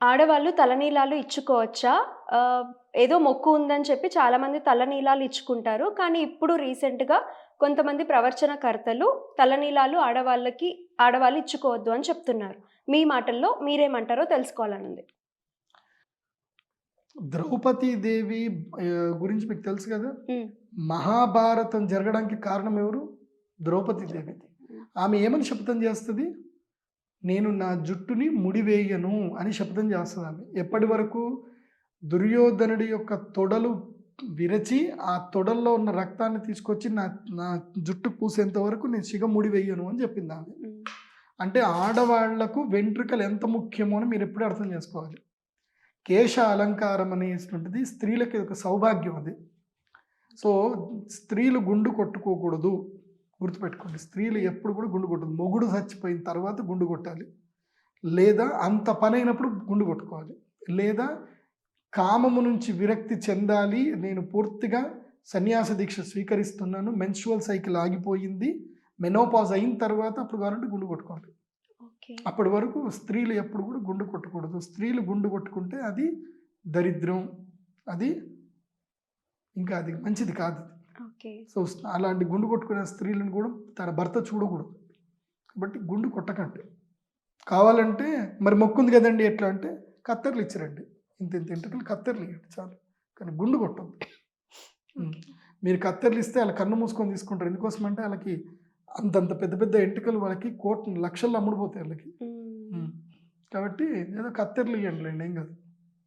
ఆడవాళ్ళు తలనీలాలు ఇచ్చుకోవచ్చా? ఆహ్, ఏదో మొక్కు ఉందని చెప్పి చాలామంది తలనీలాలు ఇచ్చుకుంటారు. కానీ ఇప్పుడు రీసెంట్‌గా కొంతమంది ప్రవచనకర్తలు తలనీలాలు ఆడవాళ్ళు ఇచ్చుకోవద్దు అని చెప్తున్నారు. మీ మాటల్లో మీరేమంటారో తెలుసుకోవాలనుంది. ద్రౌపది దేవి గురించి మీకు తెలుసు గదా! హ్మ్. మహాభారతం జరగడానికి కారణం ఎవరు? ద్రౌపది దేవి. ద్రౌపది. హ్మ్. ఆమె ఏమని శపథం చేస్తది? నేను నా జుట్టుని ముడివేయను అని శపథం చేస్తదామె. ఎప్పటి వరకు? దుర్యోధనుడి యొక్క తొడలు విరచి, ఆ తొడల్లో ఉన్న రక్తాన్ని తీసుకొచ్చి నా నా జుట్టుకు పూసేంత వరకు నేను ముడి వేయను అని చెప్పిందామె. హ్మ్. అంటే ఆడవాళ్లకు వెంట్రుకలు ఎంత ముఖ్యమో అని మీరెప్పుడూ అర్థం చేసుకోవాలి. కేశ అలంకారం అనేటువంటిది స్త్రీలకి ఒక సౌభాగ్యం అది. సో, స్త్రీలు గుండు కొట్టుకోకూడదు. గుర్తుపెట్టుకోండి. స్త్రీలు ఎప్పుడు కూడా గుండు కొట్టదు. మొగుడు చచ్చిపోయిన తర్వాత గుండు కొట్టాలి. లేదా అంత పనైనప్పుడు గుండు కొట్టుకోవాలి. లేదా కామము నుంచి విరక్తి చెందాలి. నేను పూర్తిగా సన్యాస దీక్ష స్వీకరిస్తున్నాను. మెన్స్ట్రువల్ సైకిల్ ఆగిపోయింది. మెనోపాజ్ అయిన తర్వాత అప్పుడు కావాలంటే గుండు కొట్టుకోవాలి. ఓకే. అప్పటి వరకు స్త్రీలు ఎప్పుడు కూడా గుండు కొట్టకూడదు. స్త్రీలు గుండు కొట్టుకుంటే అది దరిద్రం. అది ఇంకా అది మంచిది కాదు. ఓకే. సో, అలాంటి గుండు కొట్టుకునే స్త్రీలను కూడా తన భర్త చూడకూడదు. కాబట్టి గుండు కొట్టకండి. కావాలంటే మరి మొక్కుంది కదండీ ఎట్లా అంటే కత్తెరలు ఇచ్చిరండి. ఇంత ఇంత ఎంట్రుకలు కత్తెరలు ఇయ్యండి చాలు. కానీ గుండు కొట్టొద్దు. ఓకే. మీరు కత్తెరలు ఇస్తే ఆళ్ళు కన్ను మూసుకొని తీసుకుంటారు. ఎందుకోసమంటే ఆళ్ళకి అంతంత పెద్ద పెద్ద ఎంట్రుకలు వాళ్ళకి లక్షల్లో అమ్ముడుపోతాయి ఆళ్ళకి. హ్మ్. హ్మ్. కాబట్టి ఏదో కత్తెరలు ఇయ్యండిలెండి ఏం కాదు.